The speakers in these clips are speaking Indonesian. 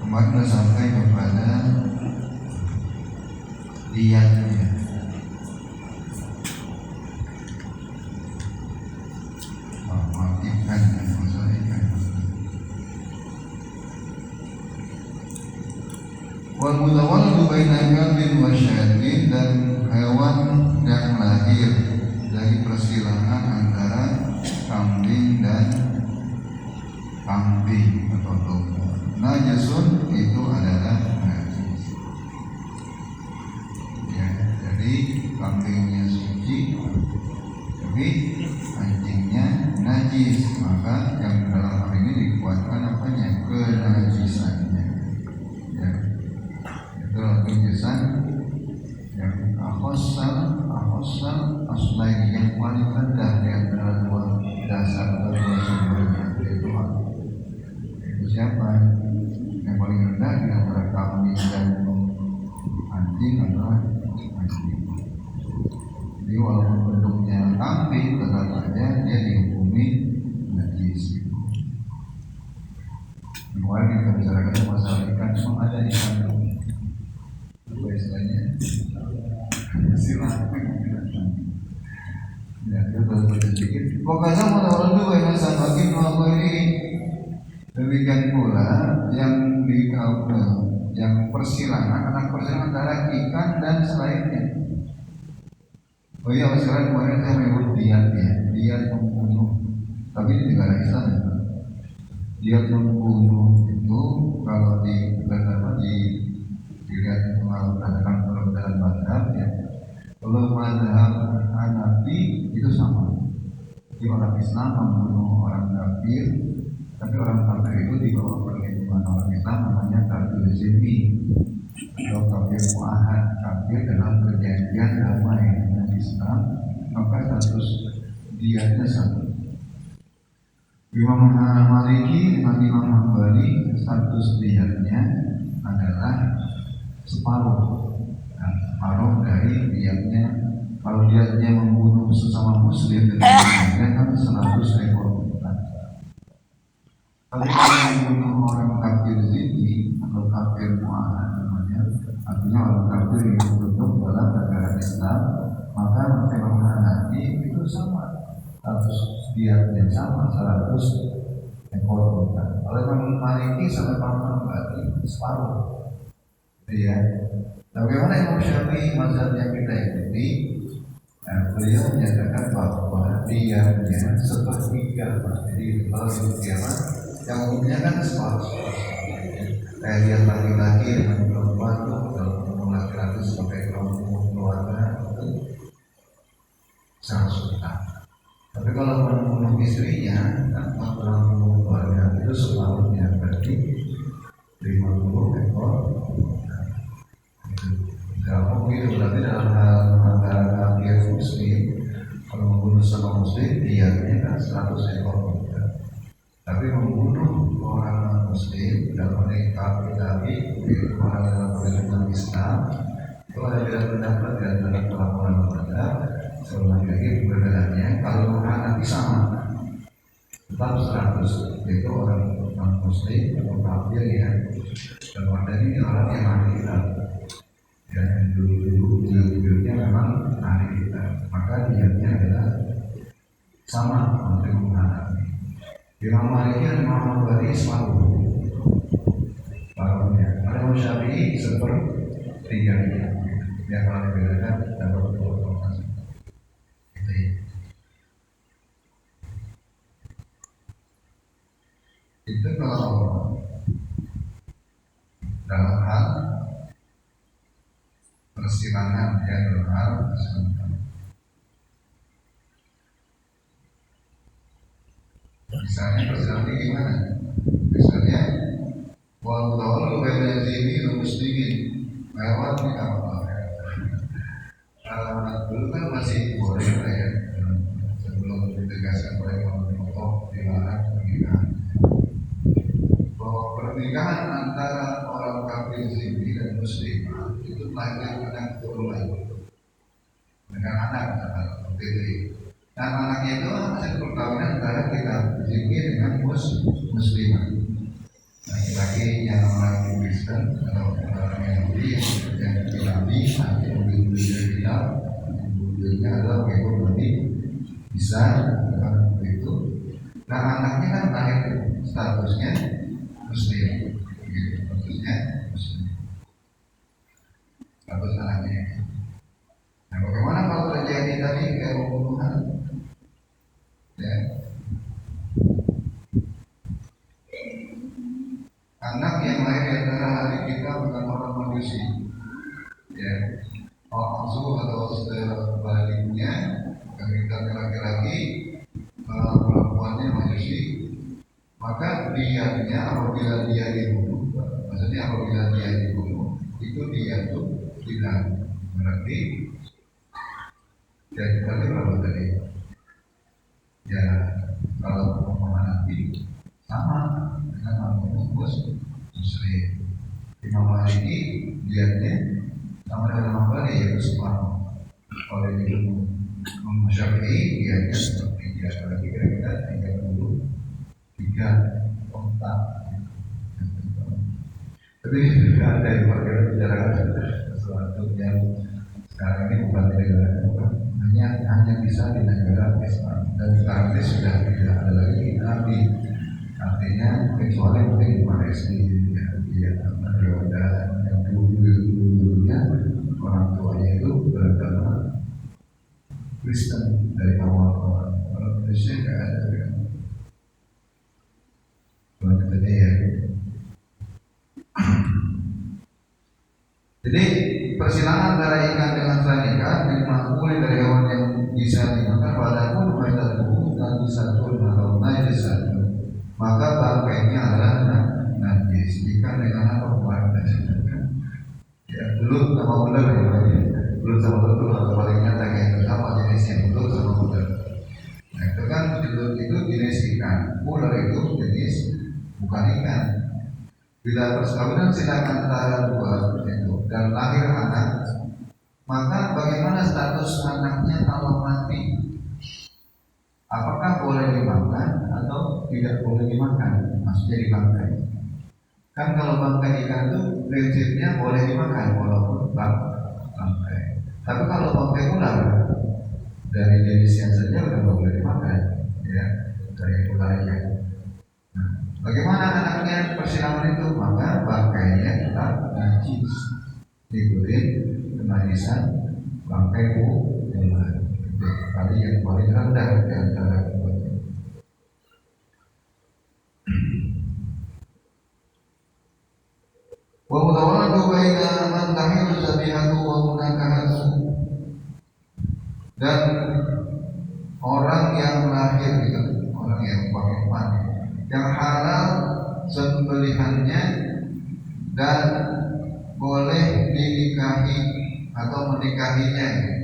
Kemarin sampai kepada diyatnya. Mengaktifkan dan mensolehkan. Wal mutawallidu baina kambin wa syatin, dan hewan yang lahir dari persilangan antara kambing dan kambing atau domba. Najasun itu adalah najis. Ya, jadi kambingnya suci, tapi anjingnya najis, maka yang dalam hal ini dikuatkan apanya? Kenajisannya. Ya, itu penjelasan yang akhosal aslain, yang paling rendah di antara dua dasar atau dua sumbernya, yaitu siapa? Yang paling rendah di antara kambing dan anjing adalah anjing. Jadi walaupun bentuknya kambing, tetap saja dia dihukumi najis. Kemarin kita bicarakan masalah ikan, memang ada ikan apa istilahnya? Silakan. Ya, kita baru sedikit. Pokoknya orang itu banyak bagi melakukan ini. Demikian pula yang di yang persilangan, anak persilangan antara ikan dan selainnya. Oh iya, sekarang kemarin saya menyebut diat membunuh. Tapi di negara Islam ya, diat membunuh itu kalau dilihat mengatakan perbedaan mazhab ya. Kalau mazhab Hanafi itu sama. Jadi orang Islam membunuh orang kafir, tapi orang kafir itu di bawah perlindungan orang Islam namanya kafir zimmi atau kafir muahad, kafir dalam perjanjian damai dengan Islam, maka status dianya sama. Imam Maliki dengan Imam Hambali status dianya adalah separuh dari diatnya. Kalau diatnya membunuh sesama muslim dengan kan 100 ekor. Tapi kalau membunuh orang kafir zimmi atau kafir muahad namanya, artinya orang kafir yang hidup dalam negara Islam, maka Imam Hanafi itu sama, status diatnya sama 100 ekor unta. Kalau Imam Maliki sampai Imam Hambali separuh. Iya. Bagaimana Imam Syafi'i mazhabnya kita ikuti? Beliau menyatakan bahwa diatnya sepertiga. Jadi kalau dikiamat yang umumnya kan separuh. Kayak dia laki-laki dengan perempuan, kalau laki-laki sebagai keluarga itu 100 juta. Tapi kalau membunuh istrinya, tanpa membunuh keluarga itu separuhnya, berarti 50 ekor. Kalau begitu berarti dalam hal antara kafir muslim, kalau membunuh sama muslim, diatnya kan 100 ekor. Tapi membunuh orang muslim dalam kafir tapi orang dalam perlindungan Islam, itu ada beda pendapat di antara pelakuan pada. Selama lagi perbedaannya, kalau Hanafi sama tetap 100, yaitu orang muslim atau kafir ya. Dan ada ini orang yang ahli kitab, dan dulu-dulunya memang ahli kitab, maka diatnya adalah sama seperti Hanafi. Imam Maliki dan Imam Hambali separuhnya. Ada Imam Syafi'i sepertiganya. Yang kalau dibedakan dapat informasi. Itu kalau dalam hal persilangan, ya, dalam hal persilangan. Misalnya persilangan gimana? Misalnya wal baina zimmi wa muslimin lewat di apa? Dulu kan masih boleh ya, sebelum ditegaskan oleh Allah dilarang pernikahan. Bahwa pernikahan antara orang kafir zimmi dan muslim itu lahir anak keturunan dengan anak seperti itu. Dan anaknya itu hasil perkawinan antara kita zimmi dengan muslimah. laki-laki yang orang Kristen atau orang Yahudi yang Nabi nanti mobil-mobilnya hilang, mobilnya adalah mengikut Nabi bisa begitu. Nah anaknya kan lahir statusnya Muslim, gitu. Statusnya Muslim, status anaknya. Nah bagaimana kalau terjadi tadi kayak pembunuhan? Ya. Anak yang lahir di antara hari kita bukan orang manusia, ya, orang asuh atau sebaliknya, kita laki-laki, perempuannya manusia, maka dianya apabila dia dibunuh, maksudnya apabila dia dibunuh, itu dia tuh tidak berarti, jadi berapa tadi? Ya, kalau pemahaman Nabi sama dengan membunuh Muslim. Imam Maliki lihatnya sama dengan Imam Maliki yaitu semua. Oleh itu Imam Syafi'i lihatnya seperti dia lagi kira-kira 33 kontak. Tapi tidak ada yang bicara sesuatu yang sekarang ini bukan di negara hanya bisa di negara Islam, dan sekarang ini sudah tidak ada lagi Nabi. Artinya kecuali mungkin di Palestina, ya, Jordan yang dulunya orang tuanya itu beragama Kristen dari awal orang Kristen nggak ada kan? Jadi ya. Jadi persilangan antara ikan dengan selain ikan dimakmuli dari hewan yang bisa dimakan walaupun mereka tubuh dan bisa turun atau naik satu. Maka bangkainya adalah najis. Ikan dengan apa warna? Ya, belut sama ular ya, belut sama belut atau paling nyata kayak apa jenisnya belut sama ular. Nah itu kan belut itu jenis ikan, ular itu jenis bukan ikan. Bila perkawinan silakan antara dua itu dan lahir anak, maka bagaimana status anaknya kalau mati? Apakah boleh dimakan atau tidak boleh dimakan? Maksudnya dibangkai. Kan kalau bangkai ikan itu prinsipnya boleh dimakan walaupun bangkai. Tapi kalau bangkai ular dari jenisnya saja sudah boleh dimakan, ya, dari ularnya. Nah, bagaimana anaknya persilangan itu? Maka bangkainya tetap najis, ikutin kenajisan bangkai ular. Kali yang paling rendah di antara keduanya. Wa mutawalladu baina man tahilu zabihatu wa munakahatu. Dan orang yang lahir itu, orang yang bagaimana, yang halal sembelihannya dan boleh dinikahi atau menikahinya.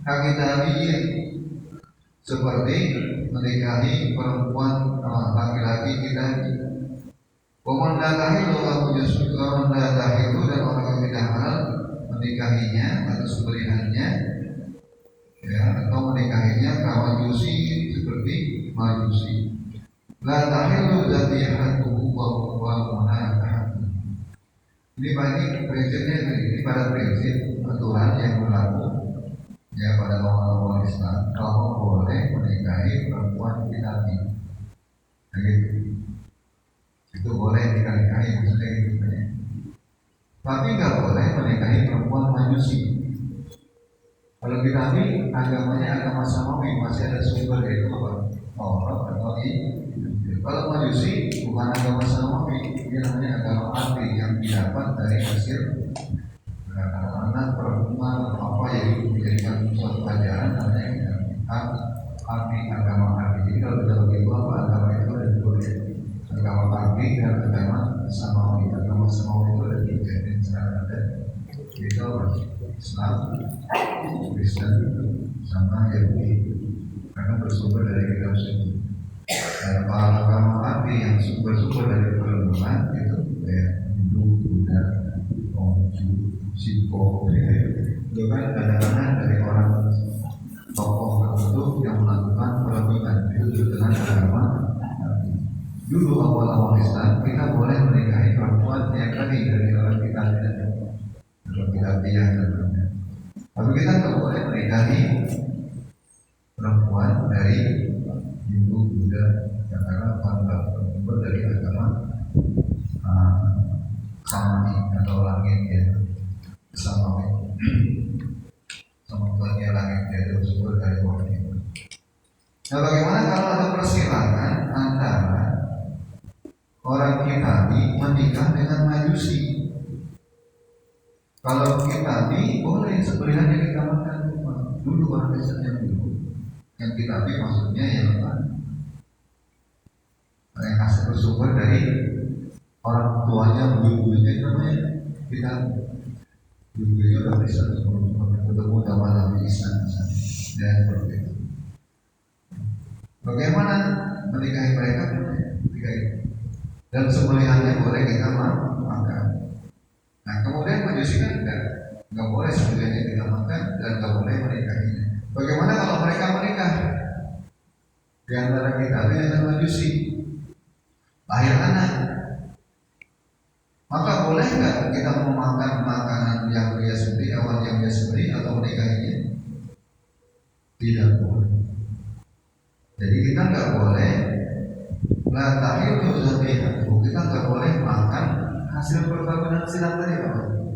Kakitabiyin seperti menikahi perempuan laki-laki kita. Pemandatahilu atau justru pemandatahilu dan orang yang tidak halal menikahinya atau sembelihannya, ya, atau menikahinya kawan majusi seperti majusi. La tahilu dzatihatuhu wa munakahatu. Ini banyak prinsipnya, ini pada prinsip aturan yang berlaku, ya, pada orang Islam. Kalau boleh menikahi perempuan kita gitu, itu boleh dinikahi maksudnya gitu ya. Tapi nggak boleh menikahi perempuan majusi. Kalau kita ini agamanya agama samawi, masih ada sumber yaitu apa? Taurat atau kalau majusi bukan agama samawi, dia namanya agama asli yang didapat dari hasil anak perempuan atau apa yang dijadikan suatu ajaran namanya arti agama arti. Jadi kalau kita begitu apa agama itu ada dua, agama arti dan agama samawi. Agama samawi itu ada tiga yang sekarang ada, yaitu Islam, Kristen, sama Yahudi, karena bersumber dari kitab suci. Dan agama arti yang sumber dari perlindungan itu kayak Hindu, Buddha, Konghucu, Siko, itu kan kadang-kadang dari orang tokoh tertentu yang melakukan perlindungan itu dengan agama arti. Dulu awal-awal Islam kita boleh menikahi perempuan yang tadi dari orang kita orang kita dia namanya. Tapi kita nggak boleh menikahi perempuan dari Hindu, Buddha, karena sumber dari agama Samani atau langit ya, Samani, sama Tuhannya langit ya, itu sumber dari orang itu. Nah, bagaimana kalau ada persilangan antara orang Kitabi menikah dengan Majusi? Kalau Kitabi boleh sebelahnya kita makan dulu orang Kristen yang dulu, yang Kitabi maksudnya yang apa? Yang asal bersumber dari orang tuanya, buyut-buyutnya namanya kita buyut-buyutnya udah bisa ketemu sama Nabi Isa dan seperti itu. Bagaimana menikahi mereka? Menikahi dan sembelihannya boleh kita makan. Nah kemudian Majusi kan nggak boleh sembelihannya kita makan dan nggak boleh menikahinya. Bagaimana kalau mereka menikah di antara kita dengan Majusi, lahir anak? Maka boleh nggak kita memakan makanan yang dia sembelih, hewan yang dia sembelih atau menikahinya? Tidak boleh. Jadi kita nggak boleh kita nggak boleh makan hasil perkawinan silang tadi, Pak.